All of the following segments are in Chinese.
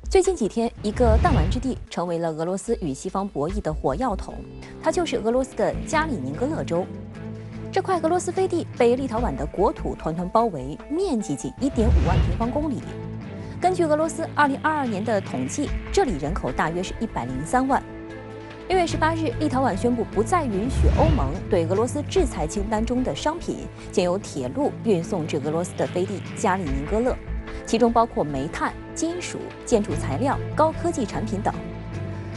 最近几天，一个弹丸之地成为了俄罗斯与西方博弈的火药桶，它就是俄罗斯的加里宁格勒州。这块俄罗斯飞地被立陶宛的国土团团包围，面积仅1.5万平方公里。根据俄罗斯2022年的统计，这里人口大约是103万。6月18日，立陶宛宣布不再允许欧盟对俄罗斯制裁清单中的商品经由铁路运送至俄罗斯的飞地加里宁格勒，其中包括煤炭、金属、建筑材料、高科技产品等。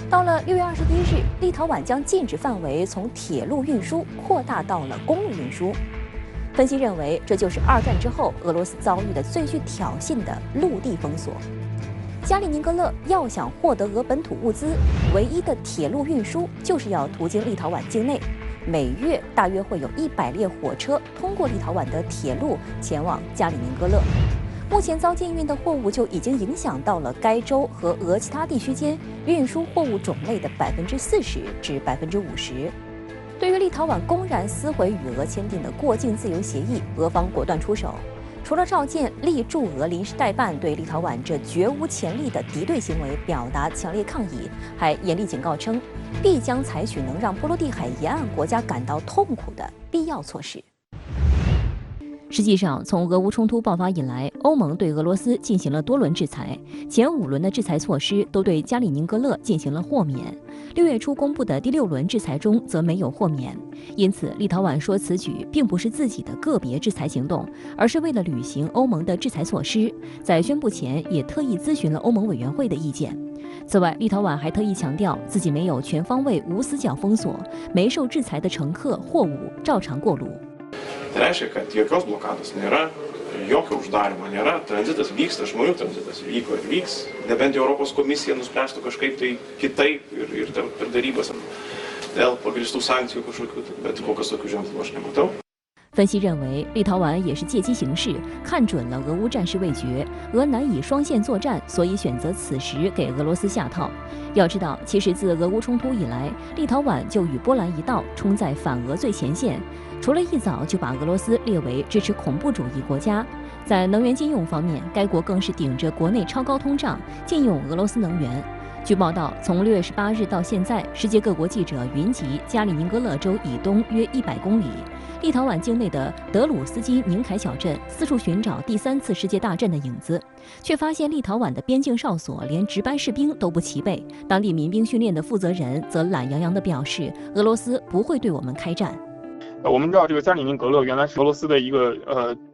到了6月21日，立陶宛将禁止范围从铁路运输扩大到了公路运输。分析认为，这就是2战之后俄罗斯遭遇的最具挑衅的陆地封锁。加里宁格勒要想获得俄本土物资，唯一的铁路运输就是要途经立陶宛境内，每月大约会有100列火车通过立陶宛的铁路前往加里宁格勒。目前遭禁运的货物就已经影响到了该州和俄其他地区间运输货物种类的40%至50%。对于立陶宛公然撕毁与俄签订的过境自由协议，俄方果断出手。除了召见立驻俄临时代办对立陶宛这绝无前例的敌对行为表达强烈抗议，还严厉警告称，必将采取能让波罗的海沿岸国家感到痛苦的必要措施。实际上，从俄乌冲突爆发以来，欧盟对俄罗斯进行了多轮制裁，前5轮的制裁措施都对加里宁格勒进行了豁免。6月初公布的第6轮制裁中则没有豁免，因此立陶宛说此举并不是自己的个别制裁行动，而是为了履行欧盟的制裁措施。在宣布前，也特意咨询了欧盟委员会的意见。此外，立陶宛还特意强调自己没有全方位无死角封锁，没受制裁的乘客货物照常过路。Tai reiškia, kad jokios blokados nėra, jokio uždarimo nėra, tranzitas vyksta, žmonių tranzitas vyko ir vyks, nebent Europos komisija nuspręstų kažkaip tai kitaip ir per darybas dėl pagrįstų sankcijų kažkokių, bet kol kas tokių ženklų aš nematau。分析认为，立陶宛也是借机行事，看准了俄乌战事未决，俄难以双线作战，所以选择此时给俄罗斯下套。要知道，其实自俄乌冲突以来，立陶宛就与波兰一道冲在反俄最前线，除了一早就把俄罗斯列为支持恐怖主义国家，在能源禁用方面，该国更是顶着国内超高通胀禁用俄罗斯能源。据报道，从6月18日到现在，世界各国记者云集加里宁格勒州以东约100公里。立陶宛境内的德鲁斯基宁凯小镇四处寻找第3次世界大战的影子，却发现立陶宛的边境哨所连值班士兵都不齐备。当地民兵训练的负责人则懒洋洋地表示，俄罗斯不会对我们开战。我们知道这个加里宁格勒原来是俄罗斯的一个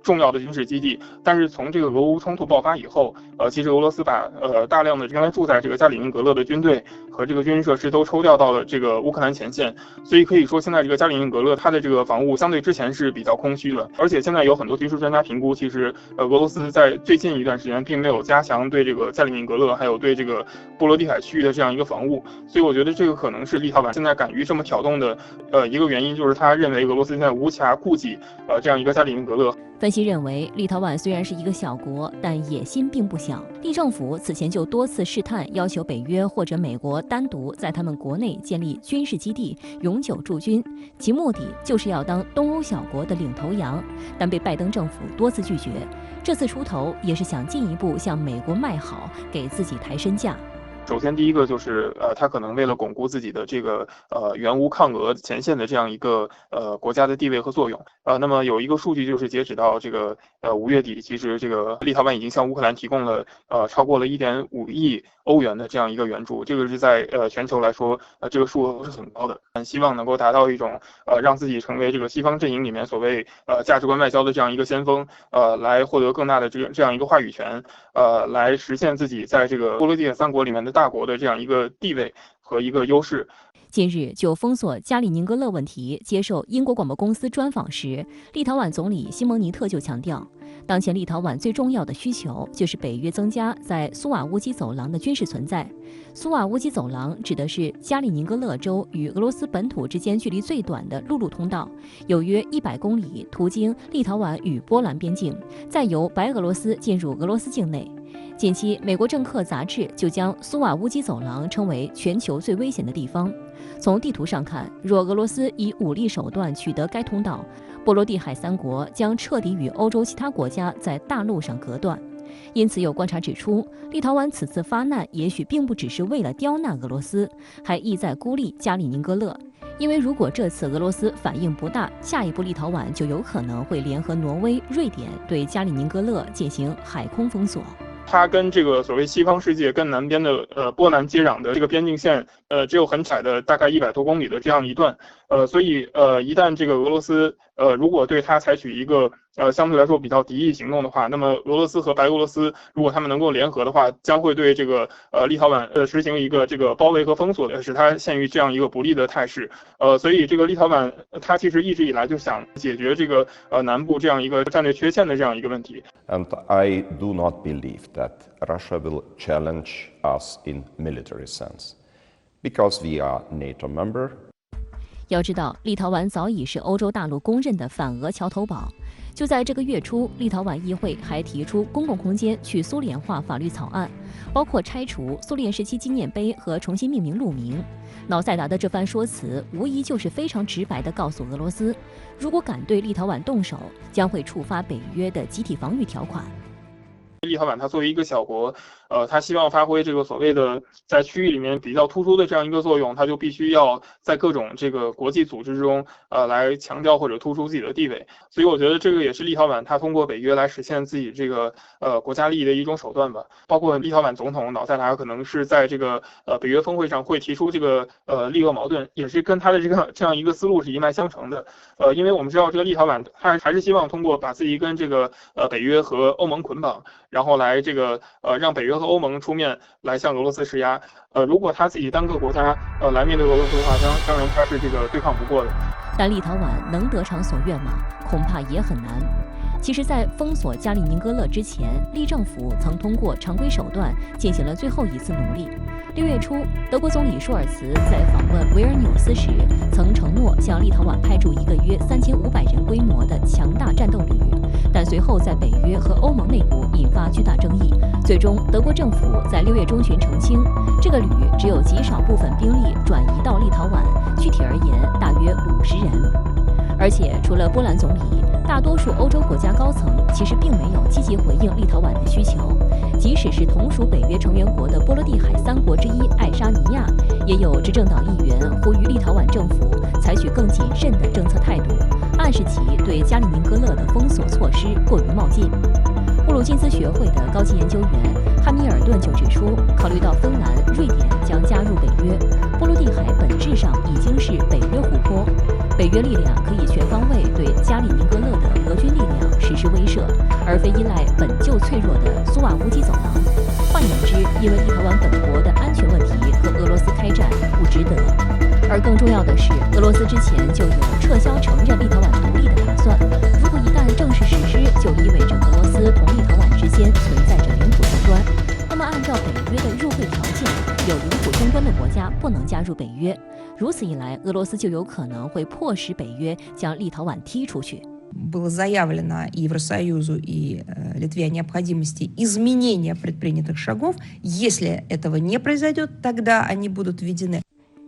重要的军事基地，但是从这个俄乌冲突爆发以后，其实俄罗斯把大量的原来住在这个加里宁格勒的军队和这个军事设施都抽调到了这个乌克兰前线，所以可以说现在这个加里宁格勒它的这个防务相对之前是比较空虚的，而且现在有很多军事专家评估，其实俄罗斯在最近一段时间并没有加强对这个加里宁格勒还有对这个波罗的海区域的这样一个防务，所以我觉得这个可能是立陶宛现在敢于这么挑动的一个原因，就是他认为俄罗斯现在无暇顾及这样一个加里宁格勒。分析认为，立陶宛虽然是一个小国，但野心并不小。立政府此前就多次试探，要求北约或者美国单独在他们国内建立军事基地，永久驻军，其目的就是要当东欧小国的领头羊，但被拜登政府多次拒绝。这次出头也是想进一步向美国卖好，给自己抬身价。首先，第一个就是他可能为了巩固自己的这个援乌抗俄前线的这样一个国家的地位和作用。那么有一个数据就是截止到这个5月底，其实这个立陶宛已经向乌克兰提供了超过了1.5亿欧元的这样一个援助，这个是在全球来说这个数额是很高的。希望能够达到一种让自己成为这个西方阵营里面所谓价值观外交的这样一个先锋，来获得更大的这样一个话语权，来实现自己在这个波罗的海3国里面的大国的这样一个地位和一个优势。近日就封锁加里宁格勒问题接受英国广播公司专访时，立陶宛总理西蒙尼特就强调，当前立陶宛最重要的需求就是北约增加在苏瓦乌基走廊的军事存在。苏瓦乌基走廊指的是加里宁格勒州与俄罗斯本土之间距离最短的陆路通道，有约100公里，途经立陶宛与波兰边境，再由白俄罗斯进入俄罗斯境内。近期，美国政客杂志就将苏瓦乌基走廊称为全球最危险的地方。从地图上看，若俄罗斯以武力手段取得该通道，波罗的海3国将彻底与欧洲其他国家在大陆上隔断。因此，有观察指出，立陶宛此次发难也许并不只是为了刁难俄罗斯，还意在孤立加里宁格勒。因为如果这次俄罗斯反应不大，下一步立陶宛就有可能会联合挪威、瑞典对加里宁格勒进行海空封锁。它跟这个所谓西方世界更南边的波兰接壤的这个边境线，只有很窄的大概100多公里的这样一段，所以一旦这个俄罗斯如果对它采取一个相对来说比较敌意行动的话，那么俄罗斯和白俄罗斯如果他们能够联合的话，将会对这个立陶宛实行一个这个包围和封锁的，使它陷于这样一个不利的态势。所以这个立陶宛它其实一直以来就想解决这个南部这样一个战略缺陷的这样一个问题。And I do not believe that Russia will challenge us in military sense, because we are NATO member. 要知道，立陶宛早已是欧洲大陆公认的反俄桥头堡。就在这个月初，立陶宛议会还提出公共空间去苏联化法律草案，包括拆除苏联时期纪念碑和重新命名路名。瑙塞达的这番说辞，无疑就是非常直白地告诉俄罗斯，如果敢对立陶宛动手，将会触发北约的集体防御条款。立陶宛它作为一个小国，它希望发挥这个所谓的在区域里面比较突出的这样一个作用，它就必须要在各种这个国际组织中，来强调或者突出自己的地位。所以我觉得这个也是立陶宛它通过北约来实现自己这个国家利益的一种手段吧。包括立陶宛总统瑙塞达可能是在这个北约峰会上会提出这个利俄矛盾，也是跟他的这样一个思路是一脉相承的。因为我们知道这个立陶宛它还是希望通过把自己跟这个北约和欧盟捆绑，然后来这个让北约和欧盟出面来向俄罗斯施压。如果他自己单个国家来面对俄罗斯的话，当然他是这个对抗不过的。但立陶宛能得偿所愿吗？恐怕也很难。其实，在封锁加里宁格勒之前，立政府曾通过常规手段进行了最后一次努力。6月初，德国总理舒尔茨在访问维尔纽斯时，曾承诺向立陶宛派驻一个约3500人规模的强大战斗旅，但随后在北约和欧盟内部引发巨大争议。最终，德国政府在6月中旬澄清，这个旅只有极少部分兵力转移到立陶宛，具体而言，大约50人。而且，除了波兰总理，大多数欧洲国家高层其实并没有积极回应立陶宛的需求。即使是同属北约成员国的波罗的海3国之一爱沙尼亚，也有执政党议员呼吁立陶宛政府采取更谨慎的政策态度，暗示其对加里宁格勒的封锁措施过于冒进。布鲁金斯学会的高级研究员汉密尔顿就指出，考虑到芬兰、瑞典将加入北约，波罗的海本质上已经是北约湖泊，北约力量可以全方位对加里宁格勒的俄军力量实施威慑，而非依赖本就脆弱的苏瓦乌基走廊。换言之，因为立陶宛本国的安全问题和俄罗斯开战不值得。而更重要的是，俄罗斯之前就有撤销承认立陶宛独立的打算。如果一旦正式实施，就意味着俄罗斯同立陶宛之间存在着领土争端。那么，按照北约的入会条件，有领土争端的国家不能加入北约。如此一来，俄罗斯就有可能会迫使北约将立陶宛踢出去。Было заявлено и Евросоюзу, и Литве о необходимости изменения предпринятых шагов. Если этого не произойдет, тогда они будут введены.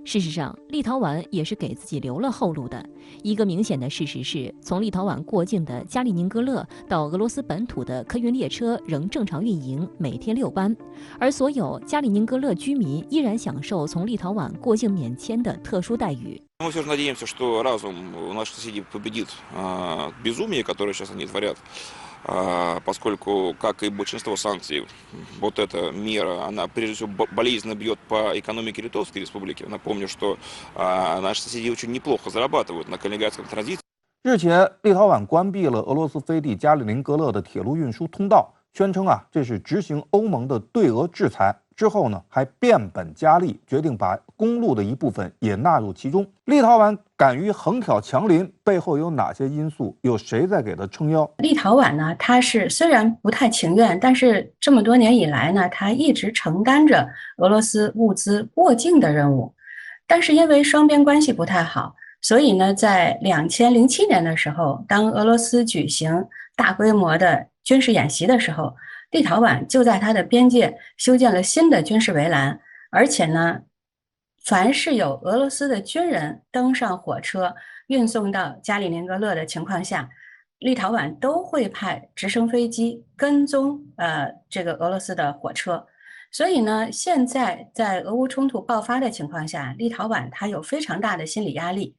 事实上，立陶宛也是给自己留了后路的。一个明显的事实是，从立陶宛过境的加里宁格勒到俄罗斯本土的客运列车仍正常运营，每天6班，而所有加里宁格勒居民依然享受从立陶宛过境免签的特殊待遇。Мы все же надеемся, что разум у наших соседей победит безумие, которое сейчас они творят, поскольку, как и большинство санкций, вот эта мера, она прежде всего болезненно бьет по экономике Литовской Республики. Напомню, что наши соседи очень неплохо зарабатывают на калининградском транзите. 日前，立陶宛关闭了俄罗斯飞地加里宁格勒的铁路运输通道，宣称这是执行欧盟的对俄制裁。之后呢，还变本加厉，决定把公路的一部分也纳入其中。立陶宛敢于横挑强邻，背后有哪些因素？有谁在给他撑腰？立陶宛呢，它是虽然不太情愿，但是这么多年以来呢，它一直承担着俄罗斯物资过境的任务。但是因为双边关系不太好，所以呢，在2007年的时候，当俄罗斯举行大规模的军事演习的时候，立陶宛就在它的边界修建了新的军事围栏，而且呢，凡是有俄罗斯的军人登上火车运送到加里宁格勒的情况下，立陶宛都会派直升飞机跟踪这个俄罗斯的火车。所以呢，现在在俄乌冲突爆发的情况下，立陶宛它有非常大的心理压力。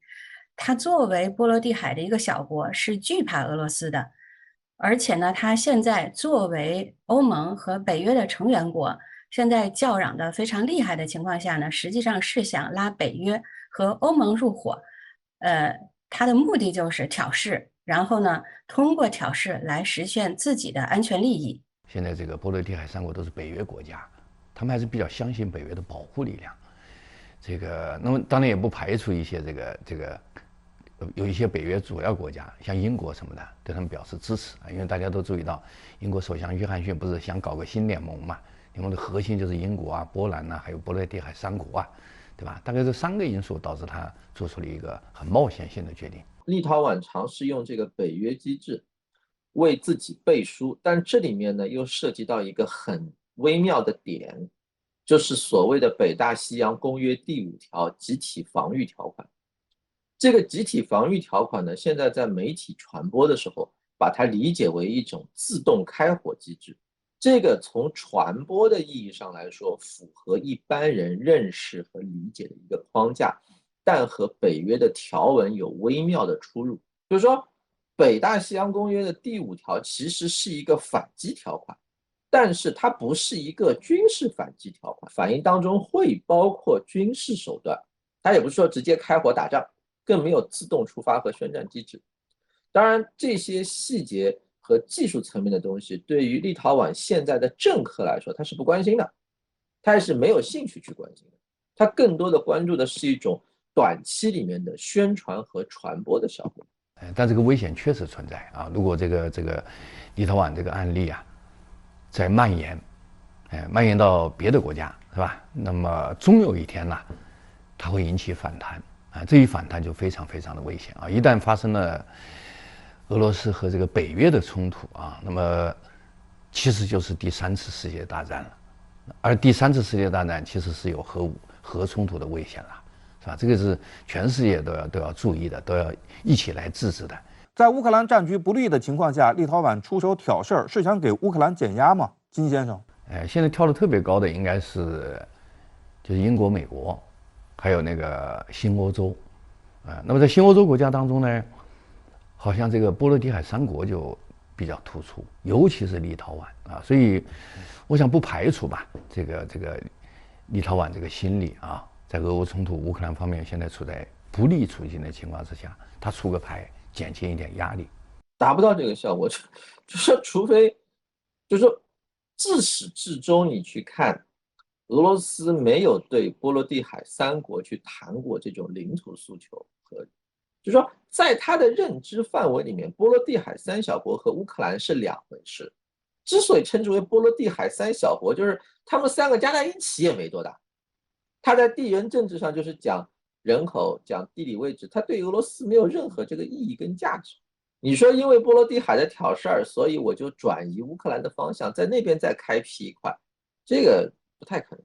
它作为波罗的海的一个小国，是惧怕俄罗斯的，而且呢，它现在作为欧盟和北约的成员国，现在叫嚷的非常厉害的情况下呢，实际上是想拉北约和欧盟入伙。它的目的就是挑事，然后呢，通过挑事来实现自己的安全利益。现在这个波罗的海3国都是北约国家，他们还是比较相信北约的保护力量。那么当然也不排除一些有一些北约主要国家，像英国什么的，对他们表示支持啊。因为大家都注意到，英国首相约翰逊不是想搞个新联盟嘛？联盟的核心就是英国啊、波兰啊，还有波罗的海3国啊，对吧？大概这3个因素导致他做出了一个很冒险性的决定。立陶宛尝试用这个北约机制为自己背书，但这里面呢又涉及到一个很微妙的点，就是所谓的北大西洋公约第5条集体防御条款。这个集体防御条款呢，现在在媒体传播的时候，把它理解为一种自动开火机制。这个从传播的意义上来说，符合一般人认识和理解的一个框架，但和北约的条文有微妙的出入。就是说，北大西洋公约的第5条其实是一个反击条款，但是它不是一个军事反击条款，反应当中会包括军事手段，它也不是说直接开火打仗，更没有自动触发和宣战机制。当然，这些细节和技术层面的东西，对于立陶宛现在的政客来说，他是不关心的，他也是没有兴趣去关心的。他更多的关注的是一种短期里面的宣传和传播的效果。但这个危险确实存在啊！如果这个立陶宛这个案例啊，在蔓延到别的国家，是吧？那么终有一天呢，它会引起反弹啊！这一反弹就非常非常的危险啊！一旦发生了俄罗斯和这个北约的冲突啊，那么其实就是第3次世界大战了。而第3次世界大战其实是有核冲突的危险了，是吧？这个是全世界都要注意的，都要一起来制止的。在乌克兰战局不利的情况下，立陶宛出手挑事儿，是想给乌克兰减压吗？金先生，现在跳得特别高的应该是就是英国、美国，还有那个新欧洲，那么在新欧洲国家当中呢，好像这个波罗的海3国就比较突出，尤其是立陶宛啊，所以我想不排除吧，这个立陶宛这个心理啊，在俄乌冲突乌克兰方面现在处在不利处境的情况之下，他出个牌减轻一点压力，达不到这个效果，就是除非就是说自始至终你去看，俄罗斯没有对波罗的海3国去谈过这种领土诉求和。就是说，在他的认知范围里面，波罗的海3小国和乌克兰是2回事。之所以称之为波罗的海3小国，就是他们3个加在一起也没多大。他在地缘政治上就是讲人口、讲地理位置，他对俄罗斯没有任何这个意义跟价值。你说因为波罗的海的挑事儿，所以我就转移乌克兰的方向，在那边再开辟一块，这个不太可能。